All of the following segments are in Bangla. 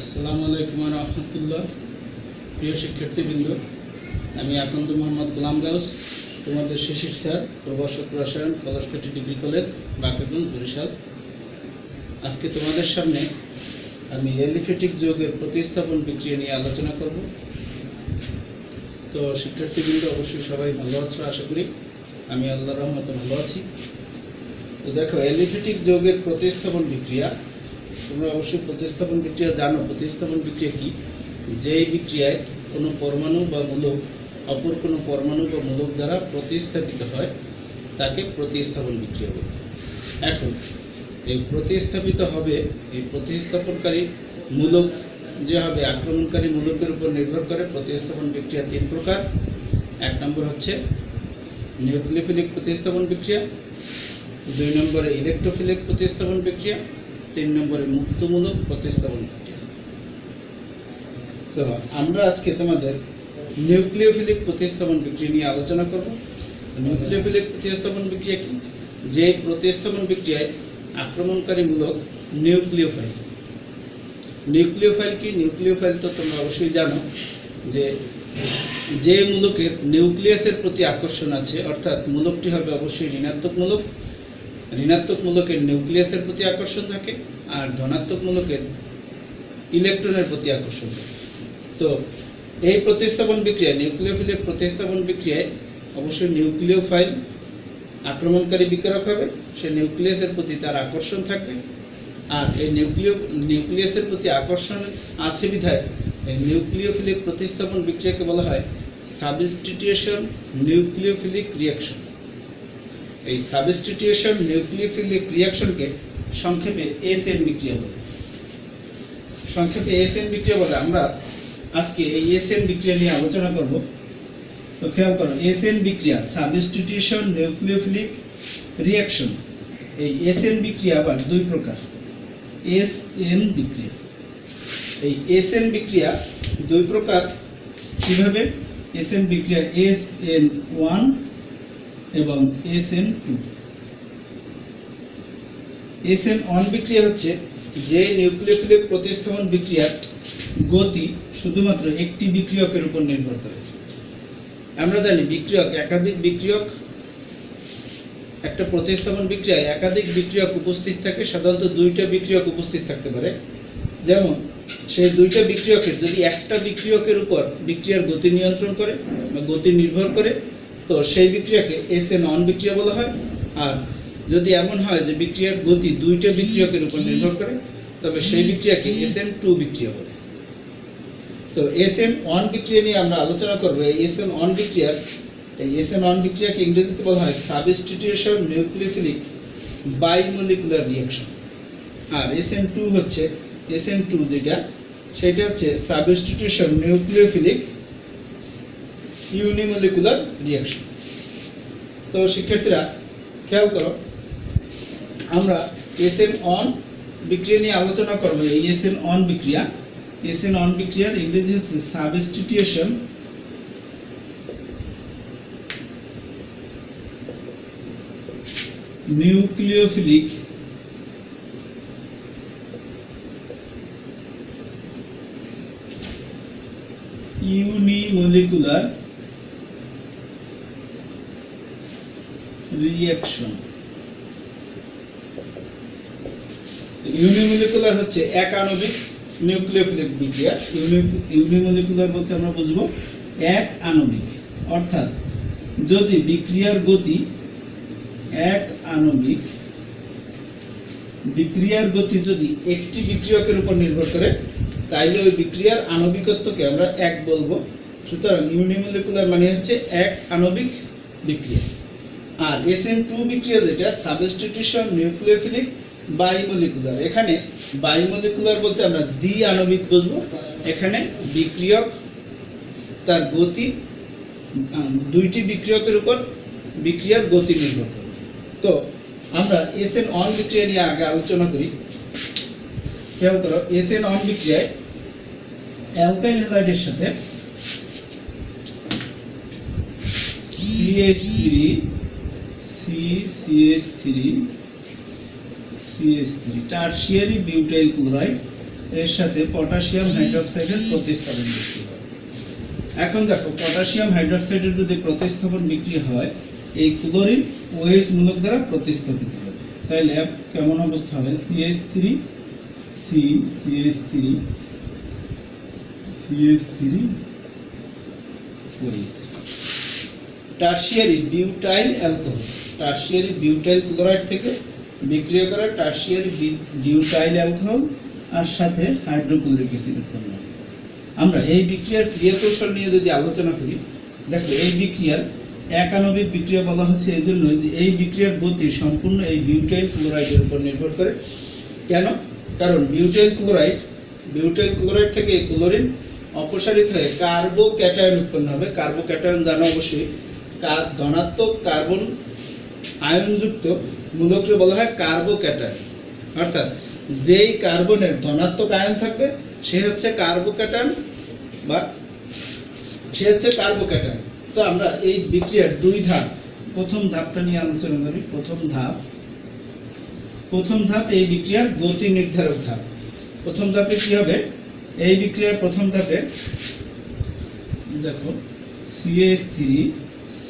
আসসালামু আলাইকুম ওয়া রাহমাতুল্লাহ। প্রিয় শিক্ষার্থীবৃন্দ, আমি আকন্দ মোহাম্মদ গোলাম গাউস, তোমাদের শিশির স্যার, প্রভাষক রসায়ন, কলসকাঠি ডিগ্রি কলেজ, বাকেরগঞ্জ, বরিশাল। আজকে তোমাদের সামনে আমি এলিফ্যাটিক যৌগের প্রতিস্থাপন বিক্রিয়া নিয়ে আলোচনা করব। তো শিক্ষার্থীবৃন্দ, অবশ্যই সবাই ভালো আছো আশা করি। আমি আল্লাহর রহমতে ভালো আছি। তো দেখো, এলিফ্যাটিক যৌগের প্রতিস্থাপন বিক্রিয়া, তোমরা অবশ্যই প্রতিস্থাপন বিক্রিয়া জানো। প্রতিস্থাপন বিক্রিয়া কি? যেই বিক্রিয়ায় কোনো পরমাণু বা মূলক অপর কোনো পরমাণু বা মূলক দ্বারা প্রতিস্থাপিত হয় তাকে প্রতিস্থাপন বিক্রিয়া বলে। এখন এই প্রতিস্থাপিত হবে, এই প্রতিস্থাপনকারী মূলক যে হবে আক্রমণকারী মূলকের উপর নির্ভর করে। প্রতিস্থাপন বিক্রিয়া তিন প্রকার। এক নম্বর হচ্ছে নিউক্লিওফিলিক প্রতিস্থাপন বিক্রিয়া, দুই নম্বরে ইলেকট্রোফিলিক প্রতিস্থাপন বিক্রিয়া, তিন নম্বরে মুক্তমূলক প্রতিস্থাপন বিক্রিয়া। তো আমরা আজকে তোমাদের নিউক্লিওফিলিক প্রতিস্থাপন বিক্রিয়া নিয়ে আলোচনা করব। নিউক্লিওফিলিক প্রতিস্থাপন বিক্রিয়া কি? যে প্রতিস্থাপন বিক্রিয়ায় আক্রমণকারী মূলক নিউক্লিওফাইল। নিউক্লিওফাইল কি? নিউক্লিওফাইল তো তোমরা অবশ্যই জানো যে মূলকের নিউক্লিয়াসের প্রতি আকর্ষণ আছে, অর্থাৎ মূলকটি হবে অবশ্যই ঋণাত্মক মূলক। ঋণাত্মক মূলকের নিউক্লিয়াসের প্রতি আকর্ষণ থাকে, আর ধনাত্মক মূলকের ইলেকট্রনের প্রতি আকর্ষণ থাকে। তো এই প্রতিস্থাপন বিক্রিয়া, নিউক্লিওফিলিক প্রতিস্থাপন বিক্রিয়ায় অবশ্যই নিউক্লিওফাইল আক্রমণকারী বিকারক হবে, সে নিউক্লিয়াসের প্রতি তার আকর্ষণ থাকবে। আর এই নিউক্লিয়াসের প্রতি আকর্ষণ আছে বিধায় এই নিউক্লিওফিলিক প্রতিস্থাপন বিক্রিয়াকে বলা হয় সাবস্টিটিউশন নিউক্লিওফিলিক রিঅ্যাকশন। এই সাবস্টিটিউশন নিউক্লিওফিলিক রিঅ্যাকশনকে সংক্ষেপে এসএন বিক্রিয়া বলে। সংক্ষেপে এসএন বিক্রিয়া বলে। আমরা আজকে এই এসএন বিক্রিয়া নিয়ে আলোচনা করব। তো খেয়াল করো, এসএন বিক্রিয়া সাবস্টিটিউশন নিউক্লিওফিলিক রিঅ্যাকশন। এই এসএন বিক্রিয়া আবার দুই প্রকার। এসএন বিক্রিয়া, এই এসএন বিক্রিয়া দুই প্রকার। কিভাবে? এসএন বিক্রিয়া SN1 এবং SN2। SN1 বিক্রিয়া হচ্ছে যে নিউক্লিওফিলিক প্রতিস্থাপন বিক্রিয়ার গতি শুধুমাত্র একটি বিক্রিয়কের উপর নির্ভর করে। আমরা জানি একাধিক বিক্রিয়ক, একটা প্রতিস্থাপন বিক্রিয়ায় একাধিক বিক্রিয়ক উপস্থিত থাকে। সাধারণত দুইটা বিক্রিয়ক উপস্থিত থাকতে পারে। যেমন সেই দুইটা বিক্রিয়কের যদি একটা বিক্রিয়কের উপর বিক্রিয়ার গতি নিয়ন্ত্রণ করে বা গতি নির্ভর করে, তো সেই বিক্রিয়াকে SN1 বিক্রিয়া বলা হয়। আর যদি এমন হয় যে বিক্রিয়ার গতি দুইটা বিক্রিয়কের উপর নির্ভর করে, তবে সেই বিক্রিয়াকে SN2 বিক্রিয়া বলে। তো SN1 বিক্রিয়া নিয়ে আমরা আলোচনা করব। এই SN1 বিক্রিয়াকে ইংরেজিতে বলা হয় সাবস্টিটিউশন নিউক্লিওফিলিক বাইমলিকুলার রিঅ্যাকশন। আর SN2 সেটা হচ্ছে সাবস্টিটিউশন নিউক্লিওফিলিক ইউনিমলিকুলার রিঅ্যাকশন। তো শিক্ষার্থীরা খেয়াল করো, আমরা SN1 বিক্রিয়া নিয়ে আলোচনা করব। এই SN1 বিক্রিয়ার ইংরেজি হচ্ছে সাবস্টিটিউশন নিউক্লিওফিলিক ইউনিমলিকুলার রিঅ্যাকশন। ইউনিমলিকুলার হচ্ছে এক আণবিক নিউক্লিওফিলিক বিক্রিয়া। ইউনিমলিকুলার বলতে আমরা বুঝবো এক আণবিক, অর্থাৎ যদি বিক্রিয়ার গতি যদি একটি বিক্রিয়কের উপর নির্ভর করে, তাইলে ওই বিক্রিয়ার আণবিকত্বকে আমরা এক বলবো। সুতরাং ইউনিমলিকুলার মানে হচ্ছে এক আণবিক বিক্রিয়া। আর SN2 বিক্রিয়া যেটা সাবস্টিটিউশন নিউক্লিওফিলিক বাইমলিকুলার। এখানে বাইমলিকুলার বলতে আমরা দ্বি আণবিক বুঝবো। এখানে বিক্রিয়ক তার গতি দুইটি বিক্রিয়কের উপর বিক্রিয়ার গতি নির্ভর করে। তো আমরা SN1 বিক্রিয়া নিয়ে আগে আলোচনা করি। খেয়াল করো, SN1 বিক্রিয়ায় অ্যালকাইল হ্যালাইডের সাথে CH3 টারশিয়ারি বিউটাইল ক্লোরাইড এর সাথে পটাশিয়াম হাইড্রোক্সাইডের প্রতিস্থাপন বিক্রিয়া হয়। এখন দেখো পটাশিয়াম হাইড্রোক্সাইডের যদি প্রতিস্থাপন বিক্রিয়া হয় এই ক্লোরিন OH মূলক দ্বারা প্রতিস্থাপিত হয়। তাহলে কেমন অবস্থা হবে CH3 C CH3 CH3 OH tertiary butyl alcohol tertiary butyl chloride থেকে বিক্রিয়া করা টারশিয়ারি বিউটাইল অ্যালকোহল আর সাথে হাইড্রোক্লোরিক অ্যাসিড উৎপন্ন হয়। আমরা এই বিক্রিয়ার ক্রিয়া কৌশল নিয়ে যদি আলোচনা করি, দেখো এই বিক্রিয়ার একাণবিক বিক্রিয়া বলা হচ্ছে এই জন্য যে এই বিক্রিয়ার গতি সম্পূর্ণ এই বিউটাইল ক্লোরাইডের উপর নির্ভর করে। কেন? কারণ বিউটাইল ক্লোরাইড থেকে এই ক্লোরিন অপসারিত হয়ে কার্বোক্যাটায়ন উৎপন্ন হবে। কার্বোক্যাটায়ন জানো অবশ্যই, ধনাত্মক কার্বন আয়নযুক্ত মূলককে বলা হয় কার্বোক্যাটায়ন। অর্থাৎ যেই কার্বনের ধনাত্মক আয়ন থাকবে সে হচ্ছে কার্বোক্যাটায়ন বা সে হচ্ছে কার্বোক্যাটায়ন। তো আমরা এই বিক্রিয়ার দুই ধাপ, প্রথম ধাপটা নিয়ে আলোচনা করি। প্রথম ধাপ এই বিক্রিয়ার গতি নির্ধারক ধাপ। প্রথম ধাপে কি হবে? এই বিক্রিয়ার প্রথম ধাপে দেখো CH3 C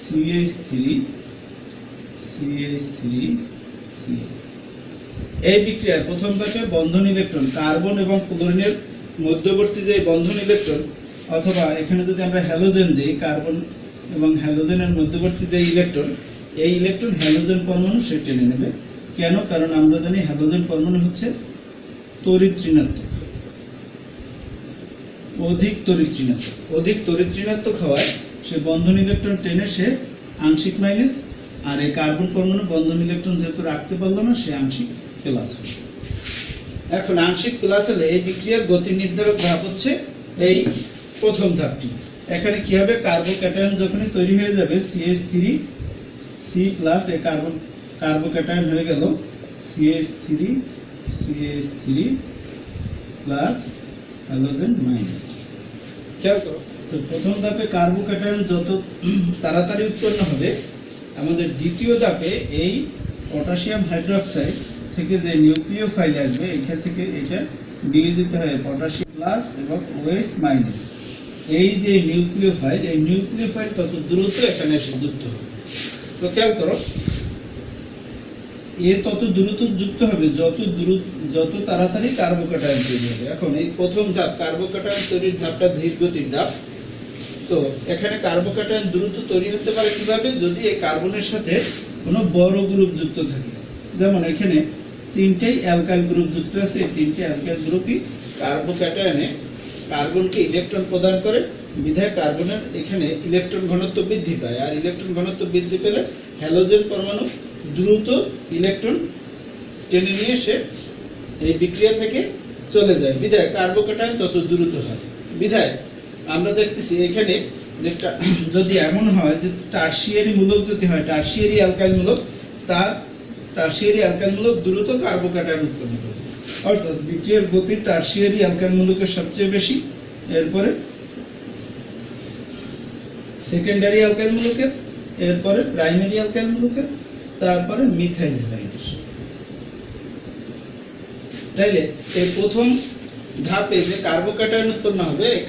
CH3 CH3 C এই বিক্রিয়ার প্রথম ধাপে বন্ধন ইলেকট্রন কার্বন এবং ক্লোরিনের মধ্যবর্তী যে বন্ধন ইলেকট্রন, অথবা এখানে যদি আমরা হ্যালোজেন দিই, কার্বন এবং হ্যালোজেনের মধ্যবর্তী যে ইলেকট্রন, এই ইলেকট্রন হ্যালোজেন পরমাণু সে টেনে নেবে। কেন? কারণ আমরা জানি হ্যালোজেন পরমাণু হচ্ছে তড়িৎ ঋণাত্মক, অধিক তড়িৎ ঋণাত্মক হওয়ায় সে বন্ধন ইলেকট্রন টেনে সে আংশিক মাইনাস, আর এই কার্বন পরমাণু বন্ধন ইলেকট্রন যেহেতু রাখতে পারলো না সে আংশিক প্লাস হবে। এখন আংশিক প্লাস হলে এই বিক্রিয়ার গতি নির্ধারক ধাপ হচ্ছে এই প্রথম ধাপটি। এখানে কি হবে? কার্বোক্যাটায়ন যখনই তৈরি হয়ে যাবে CH3 C প্লাস এই কার্বোক্যাটায়ন হয়ে গেল CH3 প্লাস হ্যালোজেন মাইনাস। খেয়াল করো, তো প্রথম ধাপে কার্বোক্যাটায়ন যত তাড়াতাড়ি উৎপন্ন হবে, আমাদের দ্বিতীয় ধাপে এই পটাশিয়াম হাইড্রোক্সাইড থেকে যে নিউক্লিওফাইল আসবে এখান থেকে এটা দিয়ে দিতে হয় পটাশিয়াম প্লাস এবং OH মাইনাস। এই যে নিউক্লিওফাইল, এই নিউক্লিওফাইল তত দ্রুত এখানে এসে যুক্ত হবে। তো খেয়াল করো, এ তত দ্রুত যুক্ত হবে যত তাড়াতাড়ি কার্বোক্যাটায়ন তৈরি হবে। এখন এই প্রথম ধাপ কার্বোক্যাটায়ন তৈরির ধাপটা ধীর গতির ধাপ। তো এখানে কার্বোক্যাটায়ন দ্রুত তৈরি হতে পারে কিভাবে? যদি এই কার্বনের সাথে কোনো বড় গ্রুপ যুক্ত থাকে। যেমন এখানে তিনটেই অ্যালকাইল গ্রুপ যুক্ত আছে, এই তিনটে অ্যালকাইল গ্রুপই কার্বোক্যাটায়নে কার্বনকে ইলেকট্রন প্রদান করে, বিধায় কার্বনের এখানে ইলেকট্রন ঘনত্ব বৃদ্ধি পায়। আর ইলেকট্রন ঘনত্ব বৃদ্ধি পেলে হ্যালোজেন পরমাণু দ্রুত ইলেকট্রন টেনে নিয়ে এসে এই বিক্রিয়া থেকে চলে যায়, বিধায় কার্বোক্যাটায়ন তত দ্রুত হয়। বিধায় আমরা দেখতেছি এখানে যেটা যদি এমন হয় যে টারশিয়ারি মূলক যদি হয়, টারশিয়ারি অ্যালকাইল মূলক, তার টারশিয়ারি অ্যালকাইল মূলক দ্রুত কার্বোক্যাটায়ন উৎপন্ন করে। অর্থাৎ বিক্রিয়ার গতি টারশিয়ারি অ্যালকাইল মূলকের সবচেয়ে বেশি, এরপরে সেকেন্ডারি অ্যালকাইল মূলকের, এরপরে প্রাইমারি অ্যালকাইল মূলকের, তারপরে মিথাইল হ্যালাইড। তাইলে এই প্রথম ধাপে যে কার্বোক্যাটায়ন উৎপন্ন হবে, এই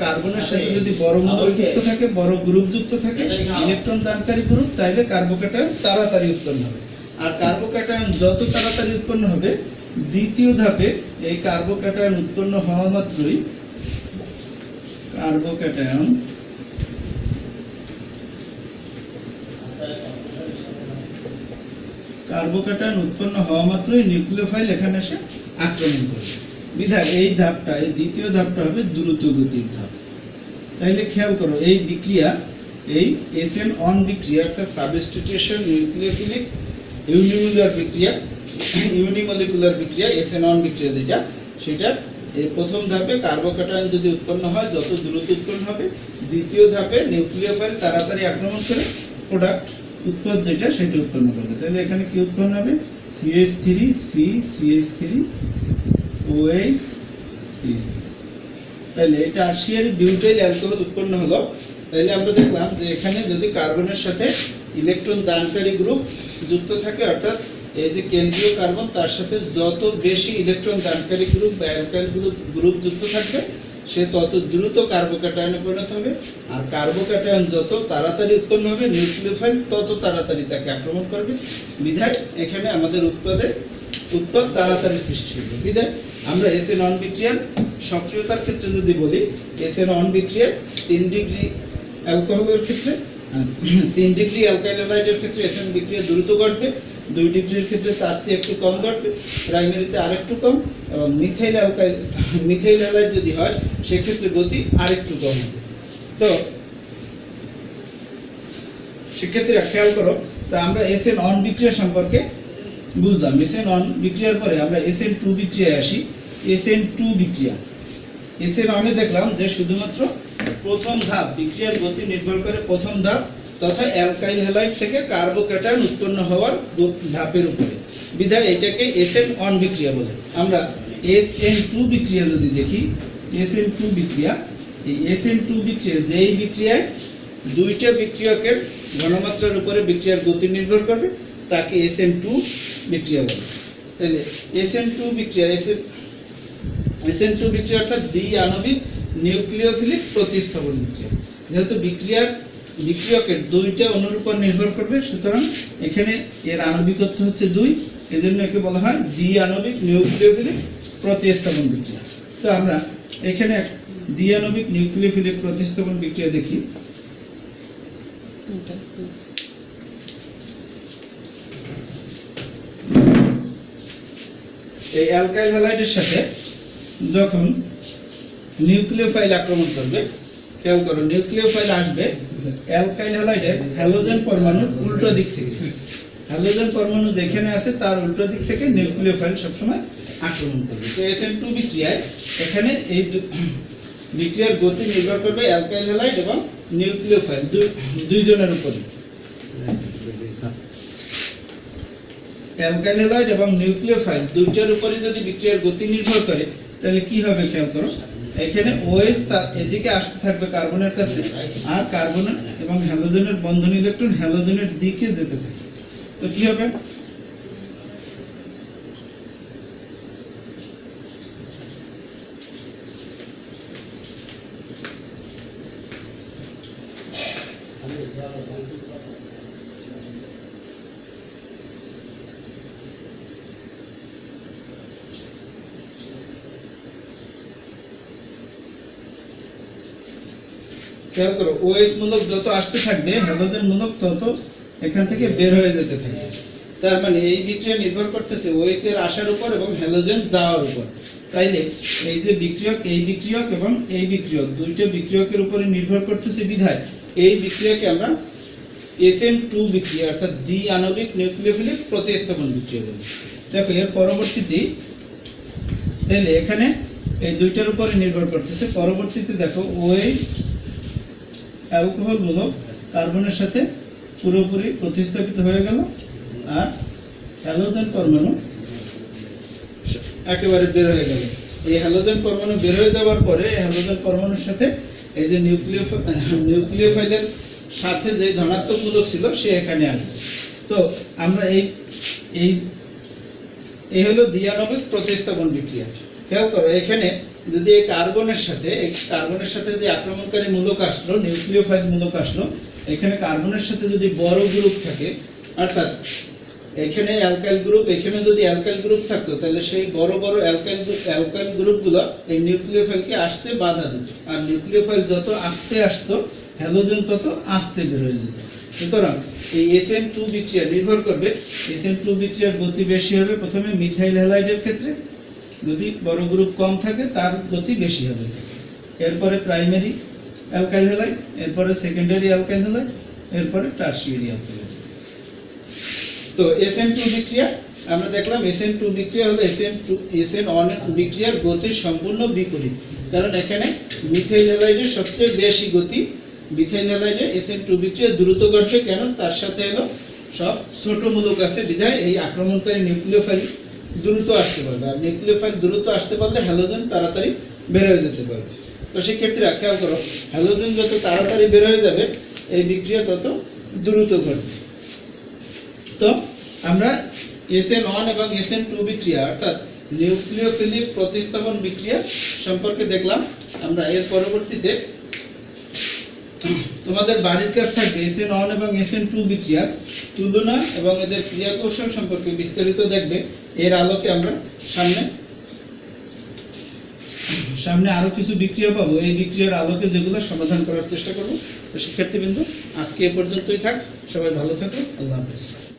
কার্বনের সাথে যদি বড় মূলক যুক্ত থাকে, বড় গ্রুপ যুক্ত থাকে, ইলেকট্রন দানকারী গ্রুপ, তাইলে কার্বোক্যাটায়ন তাড়াতাড়ি উৎপন্ন হবে। আর কার্বোক্যাটায়ন যত তাড়াতাড়ি উৎপন্ন হবে, দ্বিতীয় ধাপে এই কার্বোক্যাটায়ন উৎপন্ন হওয়া মাত্রই কার্বোক্যাটায়ন উৎপন্ন হওয়া মাত্রই নিউক্লিওফাইল এখানে এসে আক্রমণ করবে। বিধায় এই ধাপটা, এই দ্বিতীয় ধাপটা হবে দ্রুত গতির ধাপ। তাইলে খেয়াল করো, এই বিক্রিয়া, এই SN1 বিক্রিয়া অর্থাৎ সাবস্টিটিউশন নিউক্লিওফিলিক ইউনিমলিকুলার বিক্রিয়া, SN1 বিক্রিয়া যেটা, সেটা এই প্রথম ধাপে কার্বোক্যাটায়ন যদি উৎপন্ন হয় যত দ্রুত উৎপন্ন হবে, দ্বিতীয় ধাপে নিউক্লিওফাইল তাড়াতাড়ি আক্রমণ করে প্রোডাক্ট উৎপাদ যেটা সেটা উৎপন্ন করবে। তাহলে এখানে কি উৎপন্ন হবে? CH3 C CH3 OH CH3। তাহলে এটা টারশিয়ারি বিউটাইল অ্যালকোহল উৎপন্ন হলো। তাহলে আমরা দেখলাম যে এখানে যদি কার্বনের সাথে ইলেকট্রন দানকারী গ্রুপ যুক্ত থাকে, অর্থাৎ এই যে কেন্দ্রীয় কার্বন তার সাথে যত বেশি ইলেকট্রন দানকারী গ্রুপ বা অ্যালকাইল গ্রুপ যুক্ত থাকবে সে তত দ্রুত কার্বোক্যাটায়নে পরিণত হবে, আর কার্বোক্যাটায়ন যত তাড়াতাড়ি উৎপন্ন হবে নিউক্লিওফাইল তত তাড়াতাড়ি তাকে আক্রমণ করবে। বিধায় এখানে আমাদের উৎপাদ তাড়াতাড়ি সৃষ্টি হবে। বিধায় আমরা এসএ নন বিক্রিয়ার সক্রিয়তার ক্ষেত্রে যদি বলি, এসএ নন বিক্রিয়ার 3 ডিগ্রি অ্যালকোহলের ক্ষেত্রে 3 ডিগ্রি অ্যালকাইল হ্যালাইডের ক্ষেত্রে এসএন বিক্রিয়া দ্রুত ঘটবে, 2 ডিগ্রির ক্ষেত্রে তার চেয়ে একটু কম ঘটবে, প্রাইমারিতে আরেকটু কম, এবং মিথাইল হ্যালাইড যদি হয় সেক্ষেত্রে গতি আরেকটু কম হবে। তো সেক্ষেত্রে খেয়াল করো, তো আমরা এসএন অন বিক্রিয়া সম্পর্কে বুঝলাম। এসএন অন বিক্রিয়ার পরে আমরা এসএন টু বিক্রিয়ায় আসি। এসএন টু বিক্রিয়া, এসএন অনে দেখলাম যে শুধুমাত্র প্রথম ধাপ, বিক্রিয়ার গতি নির্ভর করে প্রথম ধাপ তথা অ্যালকাইল হ্যালাইড থেকে কার্বোক্যাটায়ন উৎপন্ন হওয়ার ধাপের উপরে। বিধায় এটাকে এসএন অন বিক্রিয়া বলে। আমরা এসএন টু বিক্রিয়া যদি দেখি, এসএন টু বিক্রিয়া, এই এসএন টু বিক্রিয়া যেই বিক্রিয়ায় দুইটা বিক্রিয়কের ঘনমাত্রার উপরে বিক্রিয়ার গতি নির্ভর করবে তাকে এসএন টু বিক্রিয়া বলে। তাহলে এসএন টু বিক্রিয়া, এসএন টু বিক্রিয়া অর্থাৎ দ্বি আণবিক নিউক্লিওফিলিক প্রতিস্থাপন বিক্রিয়া। যেহেতু বিক্রিয়কের দুইটা অণুর উপর নির্ভর করবে, সুতরাং এখানে এর আণবিকত্ব হচ্ছে 2, এজন্য একে বলা হয় দ্বি আণবিক নিউক্লিওফিলিক প্রতিস্থাপন বিক্রিয়া। তো আমরা এখানে দ্বি আণবিক নিউক্লিওফিলিক প্রতিস্থাপন বিক্রিয়া দেখি। এই অ্যালকাইল হ্যালাইডের সাথে যখন নিউক্লিওফাইল আক্রমণ করবে, খেয়াল করো নিউক্লিওফাইল আসবে অ্যালকাইল হ্যালাইডের হ্যালোজেন পরমাণুর উল্টো দিক থেকে। হ্যালোজেন পরমাণু যেখানে আছে তার উল্টো দিক থেকে নিউক্লিওফাইল সবসময় আক্রমণ করবে। তো এসএন2 বিক্রিয়ায় এখানে এই বিক্রিয়ার গতি নির্ভর করবে অ্যালকাইল হ্যালাইড এবং নিউক্লিওফাইল দুইজনের উপরে। অ্যালকাইল হ্যালাইড এবং নিউক্লিওফাইল দুইটার উপরে যদি বিক্রিয়ার গতি নির্ভর করে তাহলে কি হবে খেয়াল করো, এখানে OH তার এদিকে আসতে থাকবে কার্বনের কাছে, আর কার্বনের এবং হ্যালোজেনের বন্ধন ইলেকট্রন হ্যালোজেনের দিকে যেতে থাকবে। তো কি হবে, খেয়াল করো OH মূলক যত আসতে থাকবে হ্যালোজেন মূলক তত এখান থেকে বের হয়ে যেতে থাকবে। তার মানে এই বিক্রিয়া নির্ভর করতেছে OH এর আসার উপর এবং হ্যালোজেন যাওয়ার উপর। তাইলে এই যে বিক্রিয়ক, এই বিক্রিয়ক এবং এই বিক্রিয়ক দুইটা বিক্রিয়কের উপরে নির্ভর করতেছে বিধায় এই বিক্রিয়াকে আমরা SN2 বিক্রিয়া অর্থাৎ দ্বি আণবিক নিউক্লিওফিলিক প্রতিস্থাপন বিক্রিয়া বলি। দেখো এর পরবর্তীতে তাহলে এখানে এই দুইটার উপরে নির্ভর করতেছে। পরবর্তীতে দেখো OH অ্যালকোহল মূলক কার্বনের সাথে পুরোপুরি প্রতিস্থাপিত হয়ে গেল, আর হ্যালোজেন পরমাণু একেবারে বের হয়ে গেল। এই হ্যালোজেন পরমাণু বের হয়ে যাওয়ার পরে হ্যালোজেন পরমাণুর সাথে এই যে নিউক্লিওফাইলের সাথে যে ধনাত্মক মূলক ছিল সে এখানে আসবে। তো আমরা এই হলো দ্বিআণবিক প্রতিস্থাপন বিক্রিয়া। খেয়াল করো এখানে যদি এই কার্বনের সাথে যে আক্রমণকারী মূলক আসলো, নিউক্লিওফাইল মূলক আসলো, এখানে কার্বনের সাথে যদি বড় গ্রুপ থাকে, অর্থাৎ এখানে অ্যালকাইল গ্রুপ, এখানে যদি অ্যালকাইল গ্রুপ থাকতো তাহলে সেই বড় বড় অ্যালকাইল গ্রুপগুলো এই নিউক্লিওফাইলকে আসতে বাধা দিত, আর নিউক্লিওফাইল যত আস্তে আসতো হ্যালোজেন তত আস্তে বের হয়ে যেত। সুতরাং এই SN2 বিক্রিয়া নির্ভর করবে, SN2 বিক্রিয়ার গতি বেশি হবে প্রথমে মিথাইল হ্যালাইডের ক্ষেত্রে, যদি বড় গ্রুপ কম থাকে তার গতি বেশি হবে, এরপরে প্রাইমারি অ্যালকাইল হ্যালাইড, এরপরে সেকেন্ডারি অ্যালকাইল হ্যালাইড, এরপরে টারশিয়ারি অ্যালকাইল হ্যালাইড। তো SN2 বিক্রিয়া আমরা দেখলাম, SN2 বিক্রিয়া হলো SN1 বিক্রিয়ার গতির সম্পূর্ণ বিপরীত, কারণ এখানে মিথাইল হ্যালাইডের সবচেয়ে বেশি গতি। মিথাইল হ্যালাইডে SN2 বিক্রিয়া দ্রুত ঘটবে, কেন তার সাথে হলো সব ছোট মূলক আছে বিধায় এই আক্রমণকারী নিউক্লিওফাইল দ্রুত আসতে পারবে, আর নিউক্লিওফাইল দ্রুত আসতে পারলে হ্যালোজেন তাড়াতাড়ি বের হয়ে যেতে পারবে। তো সেক্ষেত্রে খেয়াল করো হ্যালোজেন যত তাড়াতাড়ি বের হয়ে যাবে এই বিক্রিয়া তত দ্রুত ঘটবে। তো আমরা SN1 এবং SN2 বিক্রিয়া অর্থাৎ নিউক্লিওফিলিক প্রতিস্থাপন বিক্রিয়া সম্পর্কে দেখলাম। আমরা এর পরবর্তীতে তোমাদের বাড়ির কাজ থাকবে SN1 এবং SN2 বিক্রিয়ার তুলনা এবং এদের ক্রিয়া কৌশল সম্পর্কে বিস্তারিত দেখবে। এর আলোকে আমরা সামনে আরো কিছু বিক্রিয়া পাবো, এই বিক্রিয়ার আলোকে যেগুলো সমাধান করার চেষ্টা করব। তো শিক্ষার্থীবৃন্দ, আজকে এ পর্যন্তই থাক। সবাই ভালো থাকো। আল্লাহ হাফেজ।